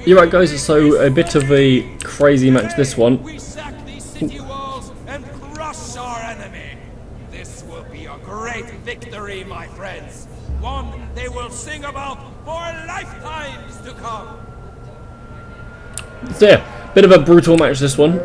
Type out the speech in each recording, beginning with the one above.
You're right, guys, so a bit of a crazy match this one. We sack these city walls and crush our enemy. This will be a great victory, my friends. One they will sing about for lifetimes to come. So yeah, bit of a brutal match this one.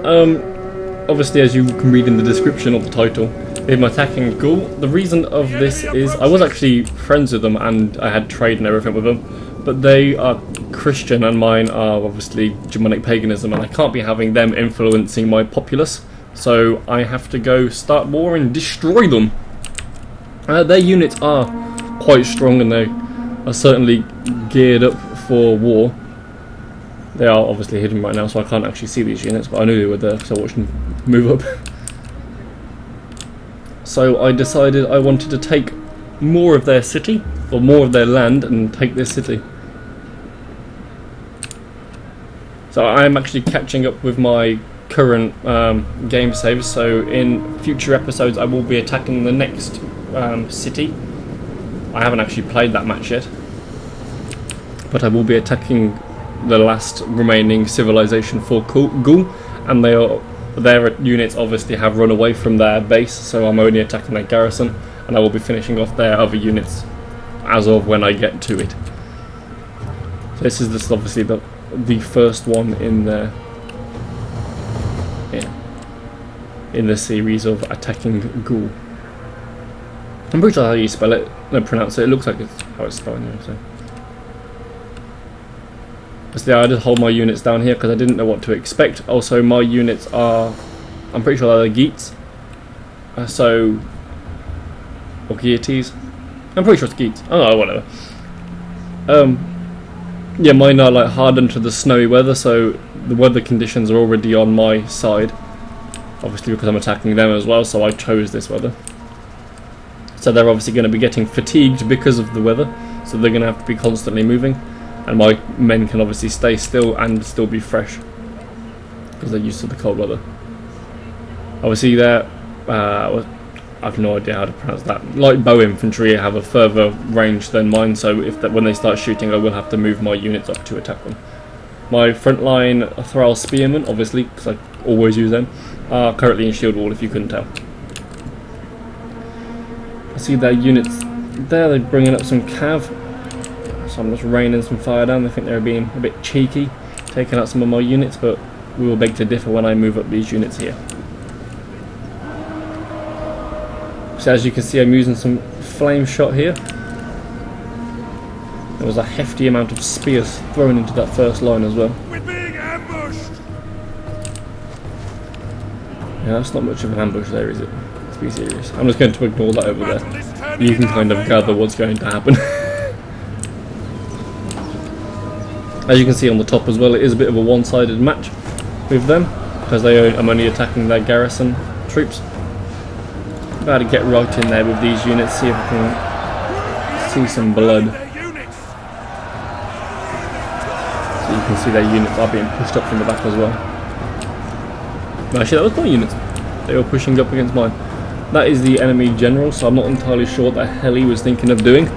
Obviously, as you can read in the description of the title, I'm attacking Gaul. The reason of this is I was actually friends with them and I had trade and everything with them, but they are Christian and mine are obviously Germanic paganism, and I can't be having them influencing my populace, so I have to go start war and destroy them. Their units are quite strong and they are certainly geared up for war. They are obviously hidden right now, so I can't actually see these units, but I knew they were there, so I watched them move up. So I decided I wanted to take more of their city, or more of their land, and take this city. So I'm actually catching up with my current game saves, so in future episodes I will be attacking the next city. I haven't actually played that match yet, but I will be attacking the last remaining civilization for Gaul, and their units obviously have run away from their base, so I'm only attacking their garrison, and I will be finishing off their other units as of when I get to it. So this is obviously the first one in the series of attacking Gaul. I'm pretty sure how you spell it, no, pronounce it. It looks like it's how it's spelled anyway. So I just hold my units down here because I didn't know what to expect. Also, my units are, I'm pretty sure they're Geats. Or Geats. I'm pretty sure it's Geats. Oh, whatever. Yeah, mine are like hardened to the snowy weather, so the weather conditions are already on my side. Obviously, because I'm attacking them as well, so I chose this weather. So they're obviously going to be getting fatigued because of the weather, so they're going to have to be constantly moving. And my men can obviously stay still and still be fresh because they're used to the cold weather. Obviously, they're I have no idea how to pronounce that. Light bow infantry have a further range than mine, so when they start shooting, I will have to move my units up to attack them. My frontline Thrall spearmen, obviously, because I always use them, are currently in shield wall. If you couldn't tell, I see their units there. They're bringing up some cav. So I'm just raining some fire down. They think they're being a bit cheeky, taking out some of my units, but we will beg to differ when I move up these units here. So as you can see, I'm using some flame shot here. There was a hefty amount of spears thrown into that first line as well. We're being ambushed. Yeah, that's not much of an ambush there, is it? Let's be serious. I'm just going to ignore that over there. You can kind of gather what's going to happen. As you can see on the top as well, it is a bit of a one-sided match with them, because I'm only attacking their garrison troops. About to get right in there with these units, see if I can see some blood. So you can see their units are being pushed up from the back as well. No, actually, that was my units. They were pushing up against mine. That is the enemy general, so I'm not entirely sure what the hell he was thinking of doing.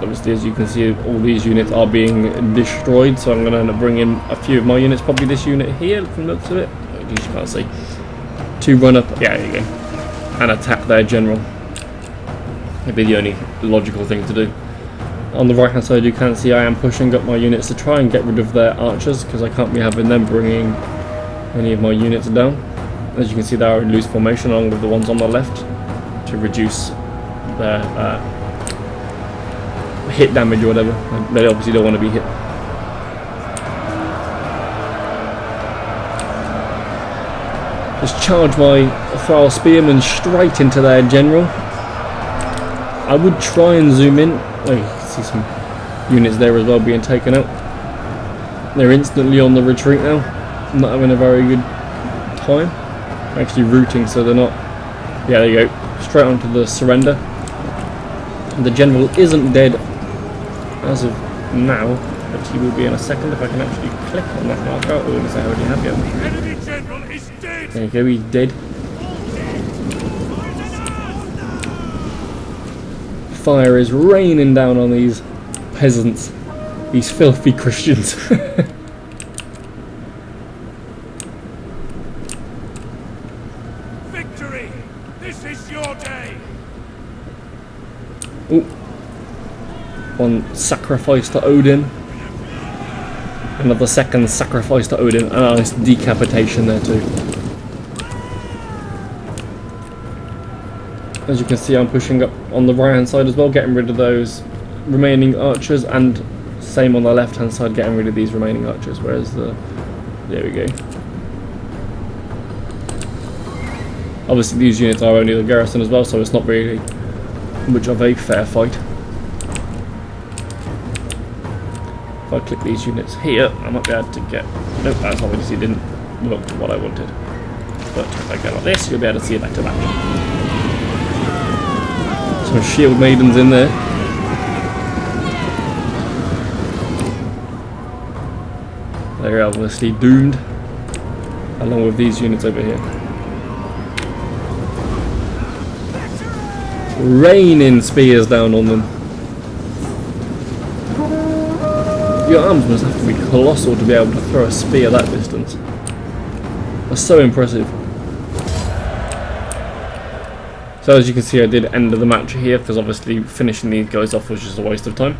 Obviously, as you can see, all these units are being destroyed, so I'm going to end up bringing a few of my units, probably this unit here from the looks of it, you can't see, to run up, yeah, there you go, and attack their general. It'd be the only logical thing to do. On the right hand side, you can see I am pushing up my units to try and get rid of their archers, because I can't be having them bringing any of my units down. As you can see, they are in loose formation along with the ones on the left to reduce their hit damage or whatever. They obviously don't want to be hit. Just charge my Thrall spearmen straight into their general. I would try and zoom in. Oh, you can see some units there as well being taken out. They're instantly on the retreat now. I'm not having a very good time. I'm actually rooting so they're not. Yeah, there you go. Straight onto the surrender. The general isn't dead as of now, but he will be in a second if I can actually click on that marker. Oh, I already have him. Enemy general is dead. There you go, he's dead. Fire is raining down on these peasants. These filthy Christians. Victory! This is your day! Ooh. One sacrifice to Odin. Another second sacrifice to Odin. And a nice decapitation there too. As you can see, I'm pushing up on the right hand side as well, getting rid of those remaining archers, and same on the left hand side, getting rid of these remaining archers. Whereas there we go. Obviously these units are only the garrison as well, so it's not really much of a fair fight. If I click these units here, I might be able to get... Nope, that's obviously didn't look what I wanted. But if I go like this, you'll be able to see a better map. Some shield maidens in there. They're obviously doomed, along with these units over here. Raining spears down on them. Your arms must have to be colossal to be able to throw a spear that distance. That's so impressive. So as you can see, I did end the match here, because obviously finishing these guys off was just a waste of time.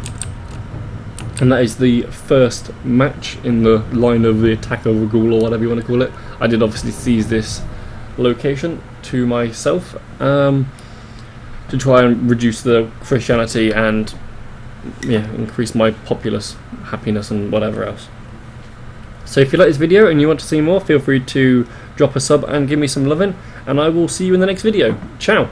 And that is the first match in the line of the attack over Gaul, or whatever you want to call it. I did obviously seize this location to myself to try and reduce the Christianity and increase my populace happiness and whatever else. So if you like this video and you want to see more, feel free to drop a sub and give me some loving, and I will see you in the next video. Ciao!